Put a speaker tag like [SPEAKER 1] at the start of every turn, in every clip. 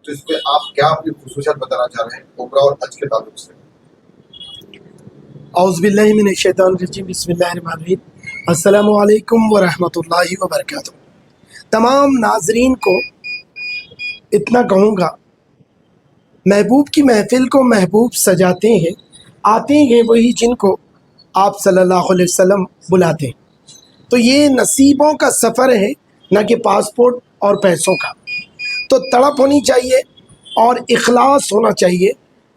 [SPEAKER 1] تو اس میں آپ کیا اپنی خصوصیات بتانا چاہ رہے ہیں عمرہ اور حج کے تعلق سے؟
[SPEAKER 2] اعوذ باللہ من الشیطان الرجیم، بسم اللہ الرحمن الرحیم۔ السلام علیکم ورحمۃ اللہ وبرکاتہ۔ تمام ناظرین کو اتنا کہوں گا، محبوب کی محفل کو محبوب سجاتے ہیں، آتے ہیں وہی جن کو آپ صلی اللہ علیہ وسلم بلاتے ہیں۔ تو یہ نصیبوں کا سفر ہے، نہ کہ پاسپورٹ اور پیسوں کا۔ تو تڑپ ہونی چاہیے اور اخلاص ہونا چاہیے،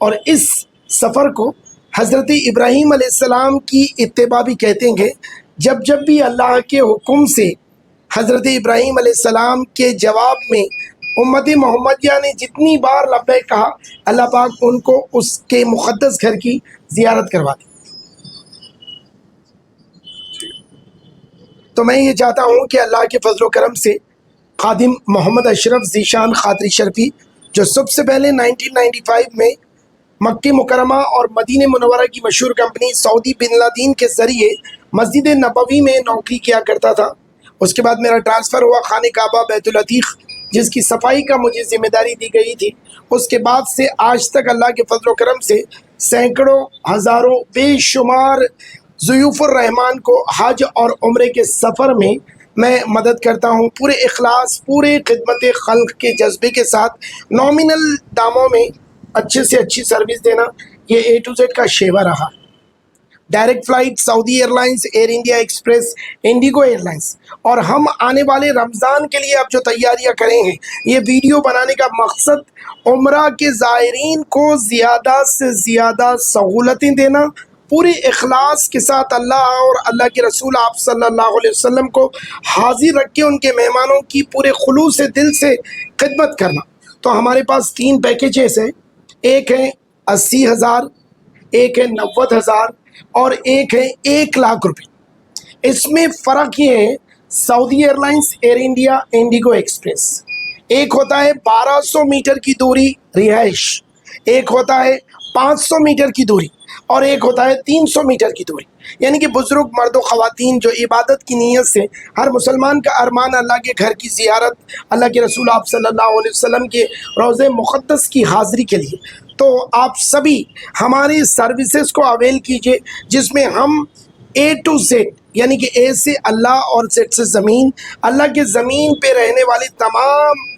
[SPEAKER 2] اور اس سفر کو حضرت ابراہیم علیہ السلام کی اتباع بھی کہتے ہیں۔ جب بھی اللہ کے حکم سے حضرت ابراہیم علیہ السلام کے جواب میں امت محمدیہ نے جتنی بار لبیک کہا، اللہ پاک ان کو اس کے مقدس گھر کی زیارت کروا دی۔ تو میں یہ چاہتا ہوں کہ اللہ کے فضل و کرم سے خادم محمد اشرف ذیشان خاطری شرفی، جو سب سے پہلے 1995 میں مکہ مکرمہ اور مدینہ منورہ کی مشہور کمپنی سعودی بن لادن کے ذریعے مسجد نبوی میں نوکری کیا کرتا تھا، اس کے بعد میرا ٹرانسفر ہوا خانہ کعبہ بیت العتیق، جس کی صفائی کا مجھے ذمہ داری دی گئی تھی۔ اس کے بعد سے آج تک اللہ کے فضل و کرم سے سینکڑوں، ہزاروں، بے شمار ضیوف الرحمان کو حج اور عمرے کے سفر میں مدد کرتا ہوں، پورے اخلاص، پورے خدمت خلق کے جذبے کے ساتھ، نامنل داموں میں اچھے سے اچھی سروس دینا، یہ اے ٹو زیڈ کا شیوا رہا۔ Direct flight Saudi Airlines, Air India Express, IndiGo Airlines, اور ہم آنے والے رمضان کے لیے اب جو تیاریاں کریں ہیں، یہ ویڈیو بنانے کا مقصد عمرہ کے زائرین کو زیادہ سے زیادہ سہولتیں دینا، پورے اخلاص کے ساتھ اللہ اور اللہ کے رسول آپ صلی اللہ علیہ وسلم کو حاضر رکھ کے ان کے مہمانوں کی پورے خلوص دل سے خدمت کرنا۔ تو ہمارے پاس 3 پیکیجز ہیں، ایک ہے 80,000، ایک ہے 90,000، اور ایک ہے 1,00,000 روپے۔ اس میں فرق یہ ہے، Saudi Airlines, Air India, IndiGo Express, ایک ہوتا ہے 1200 میٹر کی دوری رہائش، ایک ہوتا ہے 500 میٹر کی دوری، اور ایک ہوتا ہے 300 میٹر کی دوری۔ یعنی کہ بزرگ مرد و خواتین جو عبادت کی نیت سے، ہر مسلمان کا ارمان اللہ کے گھر کی زیارت، اللہ کے رسول آپ صلی اللہ علیہ وسلم کے روضہ مقدس کی حاضری کے لیے، تو آپ سبھی ہماری سروسز کو اویل کیجئے، جس میں ہم اے ٹو زیڈ، یعنی کہ اے سے اللہ اور زیڈ سے زمین، اللہ کے زمین پہ رہنے والی تمام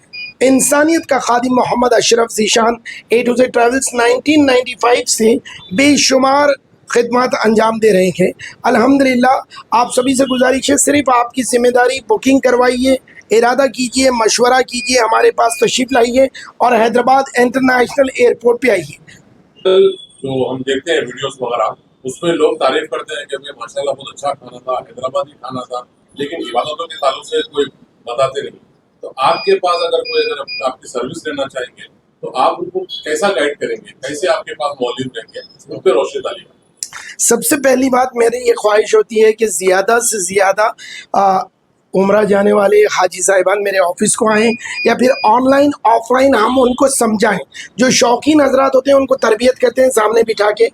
[SPEAKER 2] انسانیت کا خادم محمد اشرف ذیشان اے ٹو زیڈ ٹریولز 1995 سے بے شمار خدمات انجام دے رہے ہیں۔ الحمدللہ آپ سبھی سے گزارش ہے، صرف آپ کی ذمہ داری بکنگ کروائیے، ارادہ کیجئے، مشورہ کیجئے، ہمارے پاس تشریف لائیے اور حیدرآباد انٹرنیشنل ایئرپورٹ پہ آئیے۔
[SPEAKER 3] جو ہم دیکھتے ہیں ویڈیوز وغیرہ، اس میں لوگ تعریف کرتے ہیں کہ ماشاءاللہ بہت اچھا کھانا تھا، حیدرآبادی کھانا تھا، لیکن عبادتوں کے تعلق سے کوئی بتاتے نہیں۔ تو آپ کے پاس اگر آپ کی سروس لینا چاہیں گے تو آپ ان کو کیسا گائیڈ کریں گے، کیسے آپ کے پاس موجود رہیں گے، ان پہ روشنی ڈالیے۔
[SPEAKER 2] سب سے پہلی بات میری یہ خواہش ہوتی ہے کہ زیادہ سے زیادہ عمرہ جانے والے حاجی صاحبان میرے آفس کو آئیں، یا پھر آن لائن آف لائن ہم ان کو سمجھائیں۔ جو شوقین حضرات ہوتے ہیں ان کو تربیت کرتے ہیں سامنے بٹھا کے،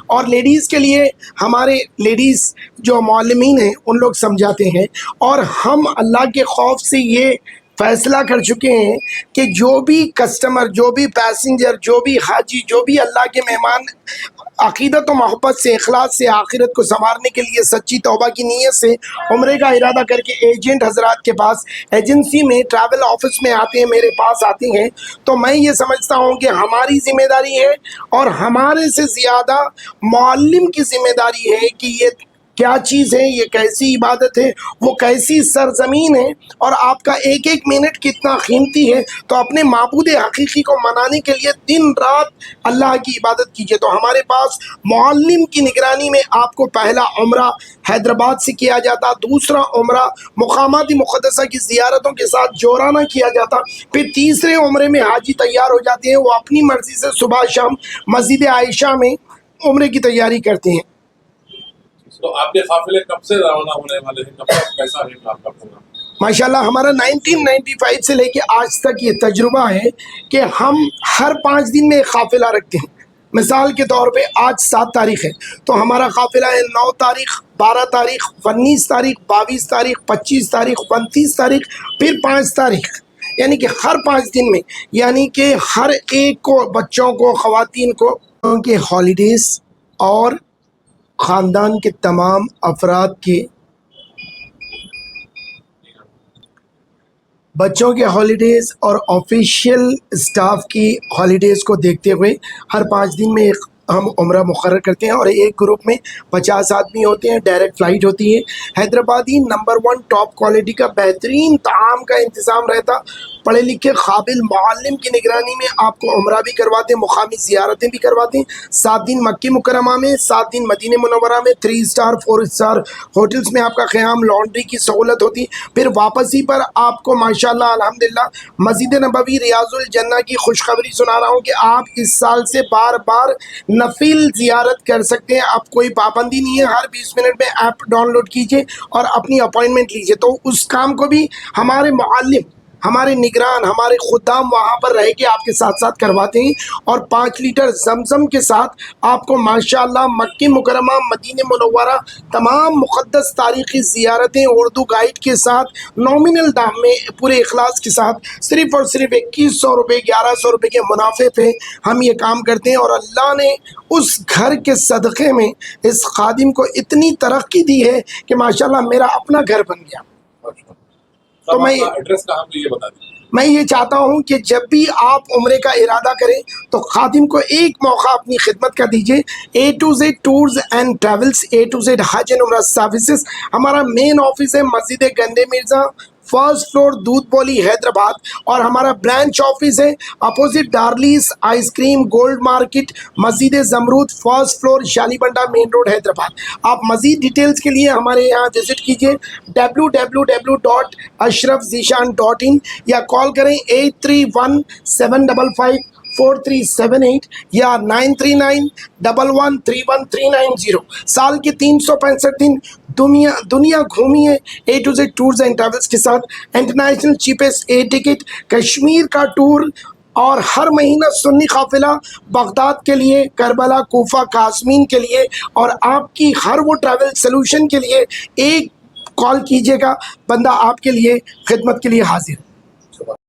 [SPEAKER 2] اور لیڈیز کے لیے ہمارے لیڈیز جو معلمین ہیں ان لوگ سمجھاتے ہیں۔ اور ہم اللہ کے خوف سے یہ فیصلہ کر چکے ہیں کہ جو بھی کسٹمر، جو بھی پیسنجر، جو بھی حاجی، جو بھی اللہ کے مہمان عقیدت و محبت سے، اخلاص سے، آخرت کو سنوارنے کے لیے سچی توبہ کی نیت سے عمرے کا ارادہ کر کے ایجنٹ حضرات کے پاس، ایجنسی میں، ٹریول آفس میں آتے ہیں، میرے پاس آتے ہیں، تو میں یہ سمجھتا ہوں کہ ہماری ذمہ داری ہے، اور ہمارے سے زیادہ معلم کی ذمہ داری ہے کہ یہ کیا چیز ہے، یہ کیسی عبادت ہے، وہ کیسی سرزمین ہے، اور آپ کا ایک ایک منٹ کتنا قیمتی ہے۔ تو اپنے معبود حقیقی کو منانے کے لیے دن رات اللہ کی عبادت کیجیے۔ تو ہمارے پاس معلم کی نگرانی میں آپ کو پہلا عمرہ حیدرآباد سے کیا جاتا، دوسرا عمرہ مقامات مقدسہ کی زیارتوں کے ساتھ جورانہ کیا جاتا، پھر تیسرے عمرے میں حاجی تیار ہو جاتے ہیں، وہ اپنی مرضی سے صبح شام مسجد عائشہ میں عمرے کی تیاری کرتے ہیں۔
[SPEAKER 3] تو آپ کے قافلے کب سے روانہ ہونے والے ہیں، کب تک کیسا ہے آپ کا پروگرام؟
[SPEAKER 2] ماشاءاللہ ہمارا 1995 سے لے کے آج تک یہ تجربہ ہے کہ ہم ہر 5 دن میں ایک قافلہ رکھتے ہیں۔ مثال کے طور پہ آج 7 تاریخ ہے، تو ہمارا قافلہ ہے 9 تاریخ، 12 تاریخ، 19 تاریخ، 22 تاریخ، 25 تاریخ، 29 تاریخ، پھر 5 تاریخ۔ یعنی کہ ہر 5 دن میں، یعنی کہ ہر ایک کو، بچوں کو، خواتین کو ان کے ہالیڈیز اور خاندان کے تمام افراد کے بچوں کے ہالیڈیز اور آفیشیل اسٹاف کی ہالیڈیز کو دیکھتے ہوئے ہر 5 دن میں ایک ہم عمرہ مقرر کرتے ہیں، اور ایک گروپ میں 50 آدمی ہوتے ہیں، ڈائریکٹ فلائٹ ہوتی ہے۔ حیدرآبادی نمبر 1 ٹاپ کوالٹی کا بہترین طعام کا انتظام رہتا، پڑھے لکھے قابل معلم کی نگرانی میں آپ کو عمرہ بھی کرواتے ہیں، مقامی زیارتیں بھی کرواتے ہیں۔ 7 دن مکی مکرمہ میں، 7 دن مدینہ منورہ میں، 3 اسٹار 4 اسٹار ہوٹلز میں آپ کا قیام، لانڈری کی سہولت ہوتی۔ پھر واپسی پر آپ کو ماشاءاللہ الحمدللہ مسجد نبوی ریاض الجنہ کی خوشخبری سنا رہا ہوں کہ آپ اس سال سے بار بار نفل زیارت کر سکتے ہیں۔ اب کوئی پابندی نہیں ہے، ہر 20 منٹ میں ایپ ڈاؤن لوڈ کیجئے اور اپنی اپوائنٹمنٹ لیجئے۔ تو اس کام کو بھی ہمارے معلم، ہمارے نگران، ہمارے خدام وہاں پر رہ کے آپ کے ساتھ ساتھ کرواتے ہیں، اور 5 لیٹر زمزم کے ساتھ آپ کو ماشاءاللہ مکی مکرمہ، مدینہ منورہ، تمام مقدس تاریخی زیارتیں اردو گائیڈ کے ساتھ نومینل دام میں پورے اخلاص کے ساتھ صرف اور صرف 2100 روپے 1100 روپے کے منافع پہ ہم یہ کام کرتے ہیں۔ اور اللہ نے اس گھر کے صدقے میں اس خادم کو اتنی ترقی دی ہے کہ ماشاءاللہ میرا اپنا گھر بن گیا۔
[SPEAKER 3] تو میں ایڈریس کہاں پہ یہ بتا دیں۔
[SPEAKER 2] میں یہ چاہتا ہوں کہ جب بھی آپ عمرے کا ارادہ کریں تو خادم کو ایک موقع اپنی خدمت کا دیجیے۔ A to Z tours and travels, A to Z حج اینڈ عمرہ سروسز، ہمارا مین آفس ہے مسجد گندے مرزا، 1st فلور دودھ بولی حیدرآباد، اور ہمارا برانچ آفس ہے opposite Darley's ice cream Gold Market, Masjid Zamrud, 1st floor Shalibanda main road Hyderabad. آپ مزید ڈیٹیلز کے لیے ہمارے یہاں وزٹ کیجیے www.ashrafzishan.in، یا کال کریں 8317554378 یا 9391131390۔ سال کے 365 دن دنیا گھومیے A to Z tours and travels کے ساتھ۔ International cheapest air ticket, Kashmir کا ٹور، اور ہر مہینہ سنی قافلہ بغداد کے لیے، کربلا، کوفہ، قاسمین کے لیے، اور آپ کی ہر وہ ٹریول سلوشن کے لیے ایک کال کیجیے گا، بندہ آپ کے لیے خدمت کے لیے حاضر ہے۔